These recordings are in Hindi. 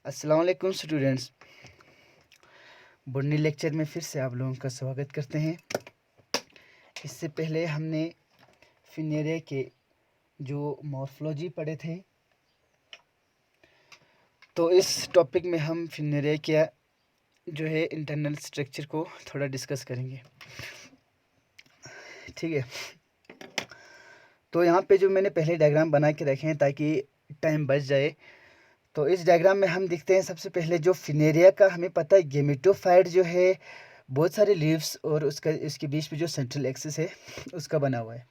अस्सलाम वालेकुम स्टूडेंट्स। बॉटनी लेक्चर में फिर से आप लोगों का स्वागत करते हैं। इससे पहले हमने फिनेरिया के जो मॉर्फोलॉजी पढ़े थे, तो इस टॉपिक में हम फिनेरिया के जो है इंटरनल स्ट्रक्चर को थोड़ा डिस्कस करेंगे। ठीक है, तो यहाँ पे जो मैंने पहले डायग्राम बना के रखे हैं ताकि टाइम बच जाए। तो इस डायग्राम में हम देखते हैं सबसे पहले जो फिनेरिया का हमें पता है गेमेटोफाइट जो है बहुत सारे लीव्स और इसके बीच में जो सेंट्रल एक्सिस है उसका बना हुआ है।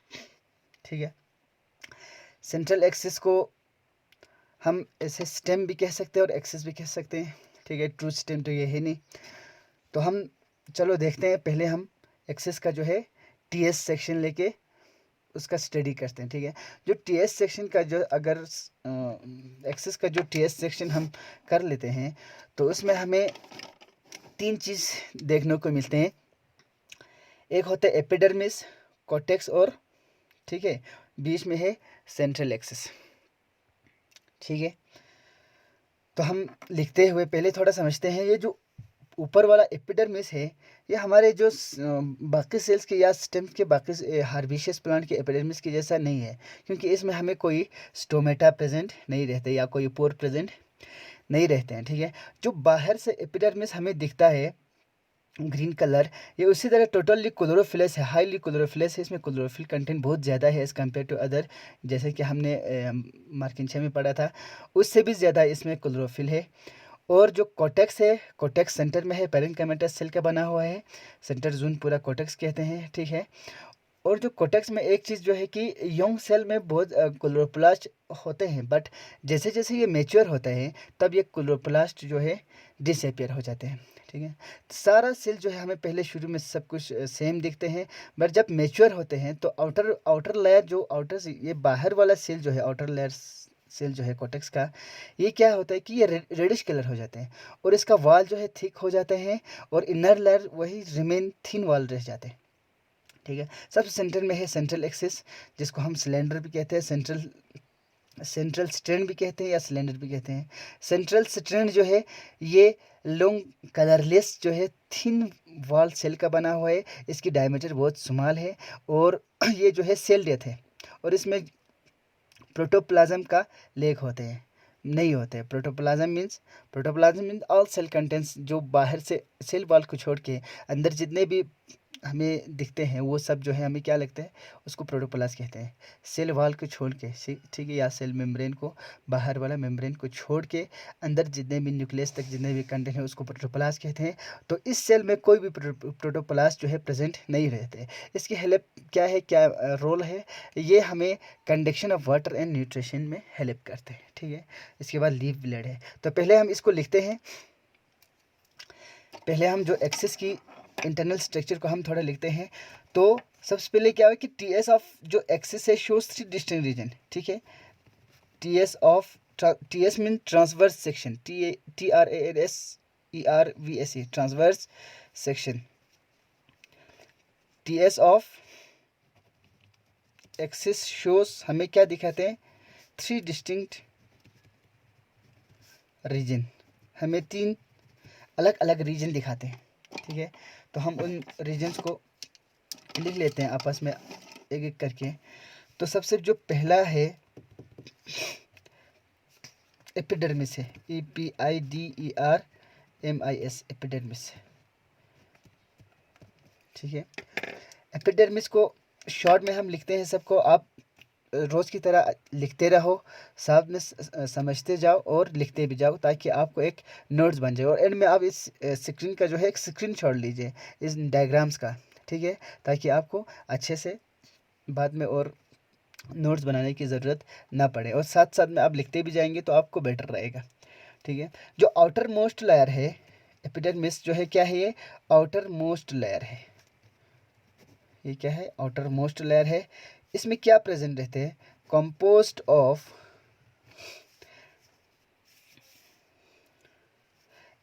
ठीक है, सेंट्रल एक्सिस को हम ऐसे स्टेम भी कह सकते हैं और एक्सिस भी कह सकते हैं। ठीक है, ट्रू स्टेम तो ये है नहीं, तो हम चलो देखते हैं। पहले हम एक्सिस का जो है टीएस सेक्शन लेके उसका स्टडी करते हैं। ठीक है, जो टीएस सेक्शन का जो अगर एक्सिस का जो टीएस सेक्शन हम कर लेते हैं तो उसमें हमें तीन चीज़ देखने को मिलते हैं। एक होता है एपिडर्मिस, कॉर्टेक्स और ठीक है बीच में है सेंट्रल एक्सिस। ठीक है, तो हम लिखते हुए पहले थोड़ा समझते हैं। ये जो ऊपर वाला एपिडर्मिस है ये हमारे जो बाकी सेल्स के या स्टेम के बाकी हार्बिशियस प्लांट के एपिडर्मिस के जैसा नहीं है, क्योंकि इसमें हमें कोई स्टोमेटा प्रेजेंट नहीं रहते या कोई पोर प्रेजेंट नहीं रहते हैं। ठीक है, जो बाहर से एपिडर्मिस हमें दिखता है ग्रीन कलर, ये उसी तरह टोटली क्लोरोफिलस है, हाईली क्लोरोफिलस है। इसमें क्लोरोफिल कंटेंट बहुत ज़्यादा है एज़ कम्पेयर टू अदर, जैसे कि हमने मार्किंग 6 में पढ़ा था, उससे भी ज़्यादा इसमें क्लोरोफिल है। और जो कोटेक्स है, कोटेक्स सेंटर में है, पेरेन्काइमेटस सेल का बना हुआ है, सेंटर जोन पूरा कोटेक्स कहते हैं। ठीक है, और जो कोटेक्स में एक चीज़ जो है कि यंग सेल में बहुत क्लोरोप्लास्ट होते हैं, बट जैसे जैसे ये मेच्योर होते हैं तब ये क्लोरोप्लास्ट जो है डिसअपियर हो जाते हैं। ठीक है, सारा सेल जो है हमें पहले शुरू में सब कुछ सेम दिखते हैं, बट जब मेच्योर होते हैं तो आउटर लेयर जो ये बाहर वाला सेल जो है, आउटर लेयर सेल जो है कोटेक्स का, ये क्या होता है कि ये रेडिश कलर हो जाते हैं और इसका वॉल जो है थिक हो जाते हैं और इनर लेयर वही रिमेन थिन वॉल रह जाते हैं। ठीक है, सबसे सेंटर में है सेंट्रल एक्सिस, जिसको हम सिलेंडर भी कहते हैं, सेंट्रल स्ट्रैंड भी कहते हैं या सिलेंडर भी कहते हैं। सेंट्रल स्ट्रैंड जो है ये लॉन्ग कलरलेस जो है थिन वॉल सेल का बना हुआ है, इसकी डायमीटर बहुत स्मॉल है और ये जो है सेल डेथ है और इसमें प्रोटोप्लाज्म का लेक होते हैं नहीं होते। Protoplasm means all cell contents, जो बाहर से सेल वॉल को छोड़ के अंदर जितने भी हमें दिखते हैं वो सब जो है हमें क्या लगता है, उसको प्रोटोप्लास्ट कहते हैं। सेल वॉल को छोड़ के, ठीक है, या सेल मेम्ब्रेन को, बाहर वाला मेम्ब्रेन को छोड़ के अंदर जितने भी न्यूक्लियस तक जितने भी कंटेंट है उसको प्रोटोप्लास्ट कहते हैं। तो इस सेल में कोई भी प्रोटोप्लास्ट जो है प्रेजेंट नहीं रहते। इसकी हेल्प क्या है, क्या रोल है, ये हमें conduction of water and nutrition में हेल्प करते हैं। ठीक है, इसके बाद लीफ ब्लेड है। तो पहले हम इसको लिखते हैं, पहले हम जो एक्सिस की इंटरनल स्ट्रक्चर को हम थोड़ा लिखते हैं। तो सबसे पहले क्या है कि टीएस ऑफ जो एक्सिस है शोज 3 डिस्टिंक्ट रीजन। ठीक है, TS mean transverse section, TRANSERVSE transverse section. TS of axis shows हमें क्या दिखाते हैं, 3 डिस्टिंक्ट रीजन, हमें 3 अलग अलग रीजन दिखाते हैं। ठीक है, तो हम उन रीजन्स को लिख लेते हैं आपस में एक एक करके। तो सबसे जो पहला है एपिडर्मिस है, EPIDERMIS, एपिडर्मिस। ठीक है, एपिडर्मिस को शॉर्ट में हम लिखते हैं सबको, आप रोज़ की तरह लिखते रहो, साथ में समझते जाओ और लिखते भी जाओ ताकि आपको एक नोट्स बन जाए। और एंड में आप इस स्क्रीन का जो है एक स्क्रीन शॉट लीजिए इस डायग्राम्स का। ठीक है, ताकि आपको अच्छे से बाद में और नोट्स बनाने की ज़रूरत ना पड़े और साथ साथ में आप लिखते भी जाएंगे तो आपको बेटर रहेगा। ठीक है, जो आउटर मोस्ट लेयर है एपिडर्मिस जो है, क्या है ये, आउटर मोस्ट लेयर है। ये क्या है, आउटर मोस्ट लेयर है। इसमें क्या प्रेजेंट रहते हैं, कंपोस्ट ऑफ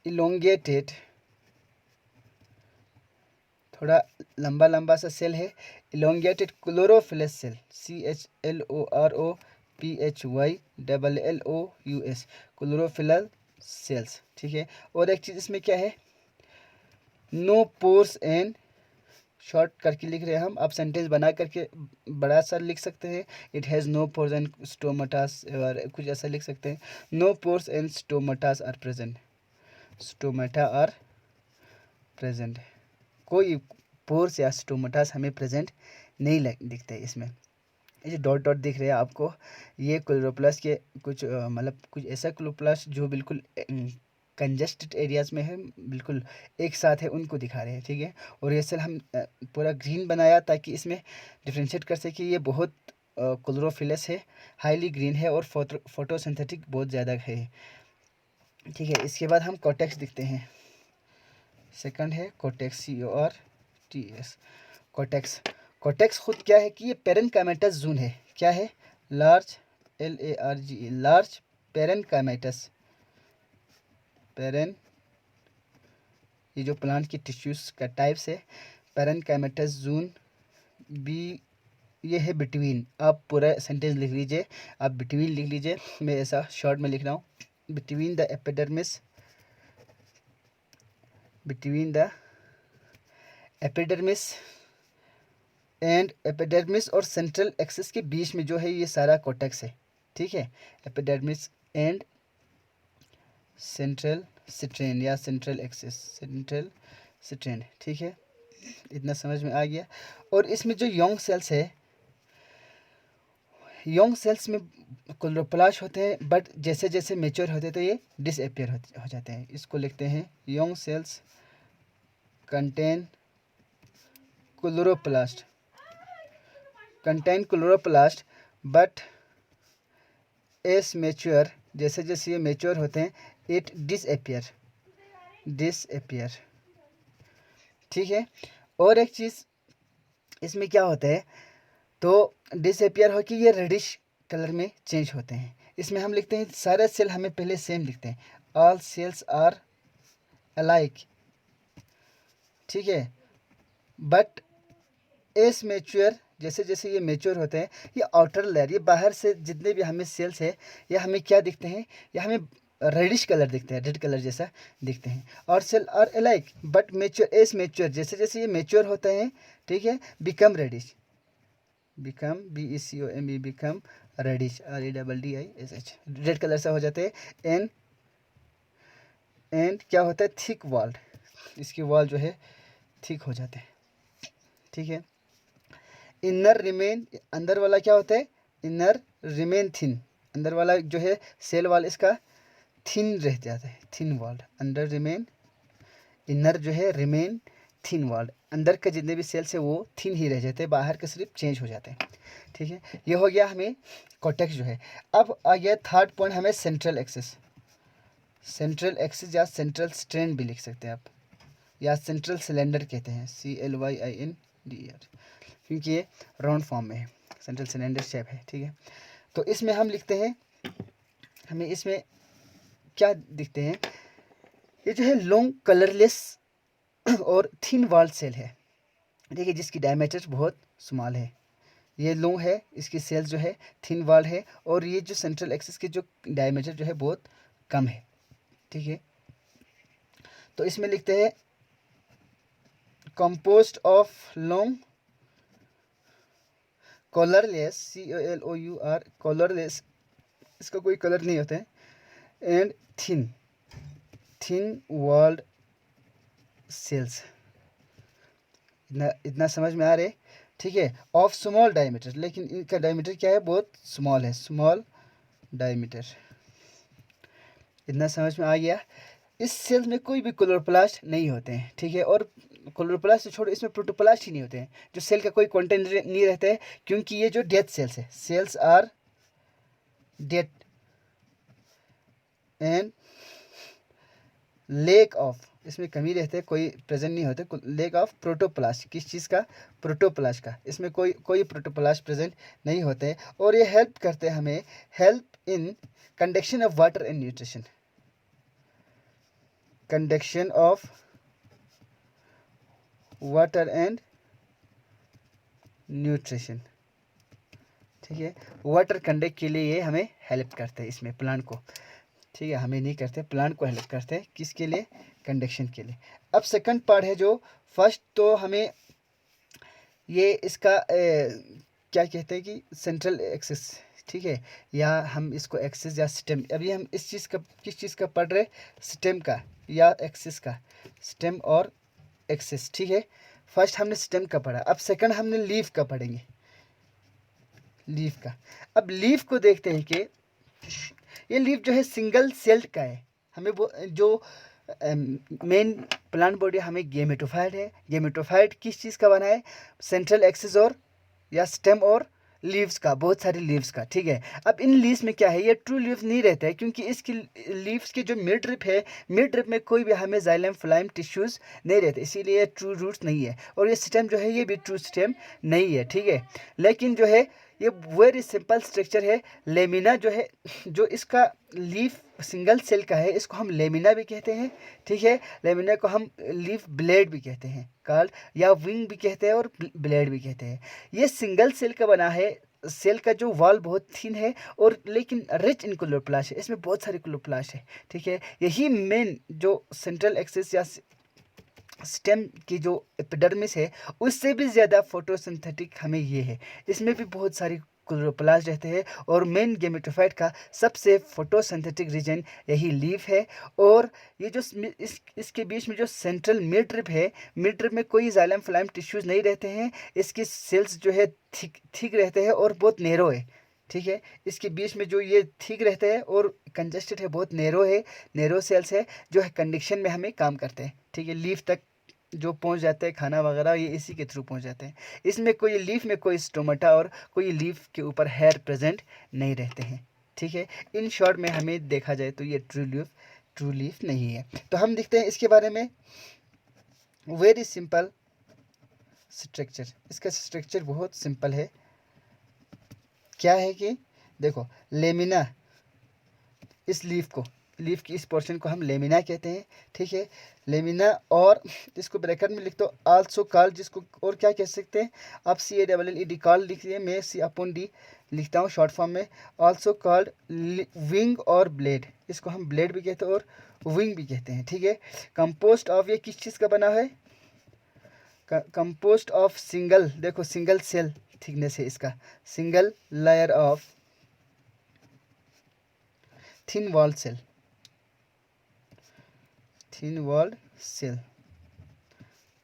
इलोंगेटेड, थोड़ा लंबा लंबा सा सेल है, elongated chlorophyllous cell, CHLOROPHYLLOUS, chlorophyllous cells, ठीक है। और एक चीज़ इसमें क्या है, नो पोर्स एंड, शॉर्ट करके लिख रहे हैं हम, आप सेंटेंस बना करके बड़ा सा लिख सकते हैं, it has no pores and stomatas, और कुछ ऐसा लिख सकते हैं, no pores and stomatas are present, stomata are present, कोई पोर्स या स्टोमाटास हमें प्रेजेंट नहीं दिखते इसमें। ये जो डॉट डॉट दिख रहे हैं आपको, ये क्लोरोप्लास्ट के कुछ मतलब कुछ ऐसा क्लोरोप्लास्ट जो बिल्कुल कंजेस्टेड एरियाज़ में है, बिल्कुल एक साथ है, उनको दिखा रहे हैं, ठीक है। और ये सेल हम पूरा ग्रीन बनाया ताकि इसमें डिफ्रेंशिएट कर सके, ये बहुत क्लोरोफिलस है, हाईली ग्रीन है और फोटोसिंथेटिक बहुत ज़्यादा है, ठीक है। इसके बाद हम कॉर्टेक्स दिखते हैं, सेकंड है कॉर्टेक्स, CORTEX, कॉर्टेक्स। कॉर्टेक्स खुद क्या है कि ये पेरेन्काइमेटस जोन है, क्या है, लार्ज, LARGE, लार्ज पेरेन्काइमेटस, ये जो प्लांट की टिश्यूज़ का टाइप्स है, पेरेन्काइमेटस जोन बी, ये है बिटवीन, आप पूरा सेंटेंस लिख लीजिए, आप बिटवीन लिख लीजिए, मैं ऐसा शॉर्ट में लिख रहा हूँ, between the epidermis, between the epidermis and epidermis और सेंट्रल एक्सिस के बीच में जो है ये सारा कॉर्टेक्स है, ठीक है। एपिडर्मिस एंड सेंट्रल स्ट्रेन या सेंट्रल एक्सिस, सेंट्रल स्ट्रेन, ठीक है, इतना समझ में आ गया। और इसमें जो यंग सेल्स है, यंग सेल्स में क्लोरोप्लास्ट होते हैं, बट जैसे जैसे मेच्योर होते हैं तो ये डिसअपियर हो जाते हैं, इसको लिखते हैं young sales contain chloroplast, contain chloroplast but S mature, जैसे जैसे ये मेच्योर होते हैं इट डिसअपियर, ठीक है। और एक चीज़ इसमें क्या होता है, तो डिसअपियर हो कि ये रेडिश कलर में चेंज होते हैं, इसमें हम लिखते हैं सारे सेल हमें पहले सेम लिखते हैं, ऑल सेल्स आर अलाइक, ठीक है। बट एस मेच्योर, जैसे जैसे ये मेच्योर होते हैं, ये आउटर लेयर, ये बाहर से जितने भी हमें सेल्स है, ये हमें क्या दिखते हैं, ये हमें रेडिश कलर दिखते हैं, रेड कलर जैसा दिखते हैं। और cell are alike but mature, as mature, जैसे जैसे ये मेच्योर होते हैं, ठीक है, become reddish, become BECOME, become reddish, REDDISH, red colour से हो जाते हैं। एंड क्या होता है, थिक वॉल्ड, इसकी वॉल जो है थिक हो जाते हैं, ठीक है। इनर रिमेन, अंदर वाला क्या होता है, इनर रिमेन थिन, अंदर वाला जो है सेल वाल इसका थिन रह जाता है, thin walled, under remain, inner जो है रिमेन थिन वॉल्ड, अंदर के जितने भी सेल्स है वो थिन ही रह जाते हैं, बाहर के सिर्फ चेंज हो जाते हैं, ठीक है। ये हो गया हमें कॉर्टेक्स जो है। अब आ गया थर्ड पॉइंट, हमें सेंट्रल एक्सिस, सेंट्रल एक्सिस या सेंट्रल स्ट्रेन भी लिख सकते हैं आप, या सेंट्रल सिलेंडर कहते हैं, CLYINDER, क्योंकि ये राउंड फॉर्म में है, सेंट्रल सिलेंडर शेप है, ठीक है। तो इसमें हम लिखते हैं, हमें इसमें क्या दिखते हैं, ये जो है लॉन्ग कलरलेस और थिन वॉल्ड सेल है, ठीक है, जिसकी डायमीटर बहुत स्मॉल है, ये लॉन्ग है, इसकी सेल्स जो है थिन वॉल्ड है, और ये जो सेंट्रल एक्सिस की जो डायमीटर जो है बहुत कम है, ठीक है। तो इसमें लिखते हैं compost of long colourless, COLOUR, colourless, इसका कोई कलर नहीं होता है, एंड थिन वॉल्ड सेल्स, इतना समझ में आ रहे, ठीक है। ऑफ स्मॉल डायमीटर, लेकिन इनका डायमीटर क्या है, बहुत स्मॉल है, स्मॉल डायमीटर, इतना समझ में आ गया। इस सेल्स में कोई भी क्लोरोप्लास्ट नहीं होते हैं, ठीक है। और क्लोरोप्लास्ट से छोड़ो, इसमें प्रोटोप्लास्ट ही नहीं होते हैं, जो सेल का कोई कंटेंट नहीं रहता है, क्योंकि ये जो डेथ सेल्स है, cells are death and lack of, इसमें कमी रहते हैं, कोई प्रेजेंट नहीं होते, लेक ऑफ प्रोटोप्लास्ट, किस चीज़ का, प्रोटोप्लास्ट का, इसमें कोई प्रोटोप्लास्ट प्रेजेंट नहीं होते। और ये हेल्प करते हैं हमें, help in conduction of water and nutrition, conduction of water and nutrition, ठीक है। वाटर कंडक्ट के लिए ये हमें हेल्प करते हैं, इसमें प्लांट को, ठीक है, हमें नहीं करते, प्लांट को हेल्प करते हैं किसके लिए, कंडक्शन के लिए। अब सेकंड पार्ट है जो फर्स्ट, तो हमें ये इसका क्या कहते हैं कि सेंट्रल एक्सिस, ठीक है, या हम इसको एक्सिस या स्टेम, अभी हम इस चीज़ का किस चीज़ का पढ़ रहे, स्टेम का या एक्सिस का, स्टेम और एक्सिस, ठीक है। फर्स्ट हमने स्टेम का पढ़ा, अब सेकंड हमने लीफ का पढ़ेंगे, लीफ का। अब लीफ को देखते हैं कि ये लीफ जो है सिंगल सेल्ड का है, हमें वो जो मेन प्लांट बॉडी हमें गेमेटोफाइट है, गेमेटोफाइट किस चीज़ का बना है, सेंट्रल एक्सिस और या स्टेम और लीव्स का, बहुत सारी लीव्स का, ठीक है। अब इन लीव्स में क्या है, ये ट्रू लीव्स नहीं रहता है क्योंकि इसकी लीव्स के जो मिड ड्रिप है, मिड ड्रिप में कोई भी हमें जाइलम फ्लाइम टिश्यूज़ नहीं रहते, इसीलिए ये ट्रू रूट्स नहीं है। और ये स्टेम जो है ये भी ट्रू स्टेम नहीं है, ठीक है। लेकिन जो है ये वेरी सिंपल स्ट्रक्चर है, लेमिना जो है, जो इसका लीफ सिंगल सेल का है, इसको हम लेमिना भी कहते हैं, ठीक है। लेमिना को हम लीफ ब्लेड भी कहते हैं, कॉल्ड, या विंग भी कहते हैं और ब्लेड भी कहते हैं। ये सिंगल सेल का बना है, सेल का जो वॉल बहुत थिन है और लेकिन रिच इन क्लोरोप्लास्ट है, इसमें बहुत सारे क्लोरोप्लास्ट है, ठीक है। यही मेन जो सेंट्रल एक्सिस या स्टेम की जो एपिडर्मिस है उससे भी ज़्यादा फोटोसिंथेटिक हमें ये है, इसमें भी बहुत सारी क्लोरोप्लास्ट रहते हैं और मेन गेमेटोफाइट का सबसे फोटोसिंथेटिक रीजन यही लीफ है। और ये जो इसके बीच में जो सेंट्रल मिड ड्रिप है, मिड ड्रिप में कोई जाइलम फ्लाइम टिश्यूज़ नहीं रहते हैं, इसकी सेल्स जो है थिक रहते हैं और बहुत नैरो है, ठीक है। इसके बीच में जो ये ठीक रहते हैं और कंजस्टेड है, बहुत नैरो है, नैरो सेल्स है जो है कंडक्शन में हमें काम करते हैं, ठीक है। लीफ तक जो पहुंच जाते हैं खाना वगैरह, ये इसी के थ्रू पहुंच जाते हैं। इसमें कोई लीफ में कोई स्टोमेटा और कोई लीफ के ऊपर हेयर प्रेजेंट नहीं रहते हैं, ठीक है। इन शॉर्ट में हमें देखा जाए तो ये ट्रू लीफ नहीं है। तो हम देखते हैं इसके बारे में, वेरी सिंपल स्ट्रक्चर, इसका स्ट्रक्चर बहुत सिंपल है। क्या है कि देखो, लेमिना, इस लीफ की इस पोर्शन को हम लेमिना कहते हैं, ठीक है, लेमिना। और इसको ब्रैकेट में लिख दो, आल्सो कॉल्ड, जिसको और क्या कह सकते हैं आप, CALLED कॉल्ड लिखिए, मैं C/D लिखता हूँ शॉर्ट फॉर्म में, आल्सो कॉल्ड विंग और ब्लेड, इसको हम ब्लेड भी कहते हैं और विंग भी कहते हैं, ठीक है। कंपोस्ट ऑफ, ये किस चीज़ का बना है, कंपोस्ट ऑफ सिंगल, देखो सिंगल सेल थिकनेस है इसका, single layer of thin walled cell, thin walled cell,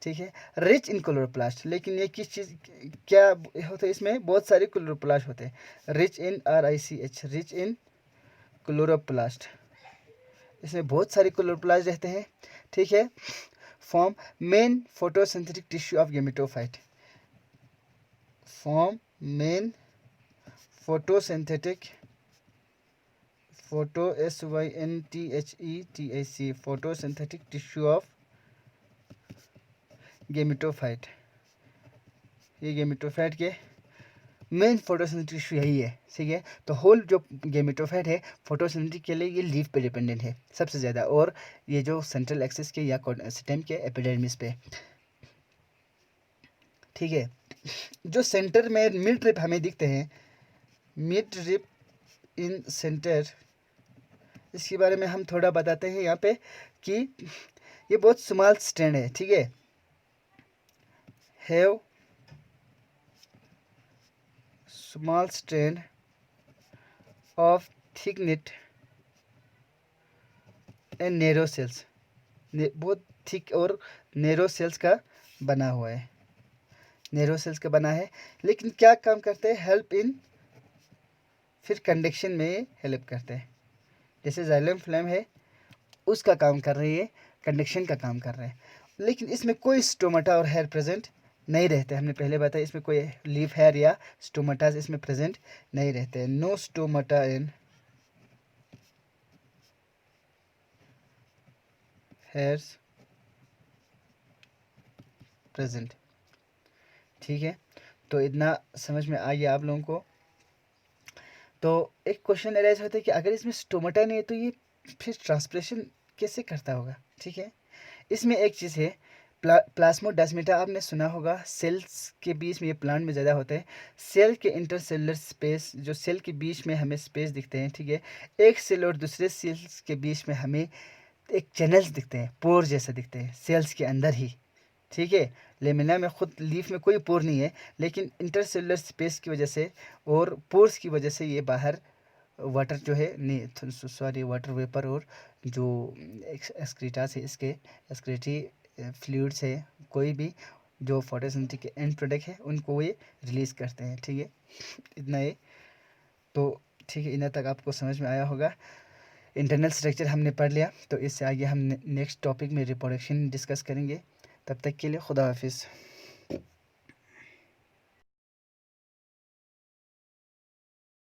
ठीक है। रिच इन क्लोरोप्लास्ट, लेकिन ये किस चीज़ क्या होता है, इसमें बहुत सारे क्लोरोप्लास्ट होते हैं, rich in RICH, rich in chloroplast, इसमें बहुत सारे क्लोरोप्लास्ट रहते हैं, ठीक है। Form main photosynthetic tissue of gametophyte, form main photosynthetic, SYNTHETIC, photosynthetic tissue of gametophyte, ये गेमेटोफाइट के मेन फोटोसिंथेटिक टिश्यू यही है, ठीक है। तो होल जो गेमेटोफाइट है फोटोसिंथेटिक के लिए ये लीफ पे डिपेंडेंट है सबसे ज़्यादा, और ये जो सेंट्रल एक्सिस के या स्टेम के एपिडर्मिस पे, ठीक है। जो सेंटर में मिड ड्रिप हमें दिखते हैं, मिड ड्रिप इन सेंटर, इसके बारे में हम थोड़ा बताते हैं यहाँ पे कि ये बहुत स्मॉल स्ट्रैंड है, ठीक है, have small strand of thick net and narrow cells, बहुत थिक और नैरो सेल्स का बना हुआ है, नैरो सेल्स का बना है। लेकिन क्या काम करते हैं, हेल्प इन, फिर कंडक्शन में हेल्प करते हैं, जैसे जाइलम फ्लेम है उसका काम कर रही है, कंडक्शन का काम कर रहे हैं। लेकिन इसमें कोई स्टोमेटा और हेयर प्रेजेंट नहीं रहते, हमने पहले बताया इसमें कोई लीफ हेयर या स्टोमेटास इसमें प्रेजेंट नहीं रहते हैं, नो स्टोमेटा इन हेयर्स प्रेजेंट, ठीक है। तो इतना समझ में आ गया आप लोगों को। तो एक क्वेश्चन अराइज होता है कि अगर इसमें स्टोमेटा नहीं है तो ये फिर ट्रांसप्रेशन कैसे करता होगा, ठीक है। इसमें एक चीज़ है, प्लाज्मोडेस्माटा आपने सुना होगा, सेल्स के बीच में ये प्लांट में ज़्यादा होते हैं। सेल के इंटरसेलुलर स्पेस, जो सेल के बीच में हमें स्पेस दिखते हैं, ठीक है, एक सेल और दूसरे सेल्स के बीच में हमें एक चैनल्स दिखते हैं, पोर जैसे दिखते हैं सेल्स के अंदर ही, ठीक है। लेमिना में खुद लीफ में कोई पोर नहीं है, लेकिन इंटरसेलुलर स्पेस की वजह से और पोर्स की वजह से ये बाहर वाटर जो है, नहीं सॉरी, वाटर वेपर और जो एक्सक्रीटा से इसके एक्सक्रीटरी फ्लूइड्स है, कोई भी जो फोटोसिंथेटिक के एंड प्रोडक्ट है, उनको ये रिलीज़ करते हैं, ठीक है। इतना ये तो ठीक है, इतना तक आपको समझ में आया होगा। इंटरनल स्ट्रक्चर हमने पढ़ लिया, तो इससे आगे हम नेक्स्ट टॉपिक में रिप्रोडक्शन डिस्कस करेंगे। तब तक के लिए खुदा हाफिज़।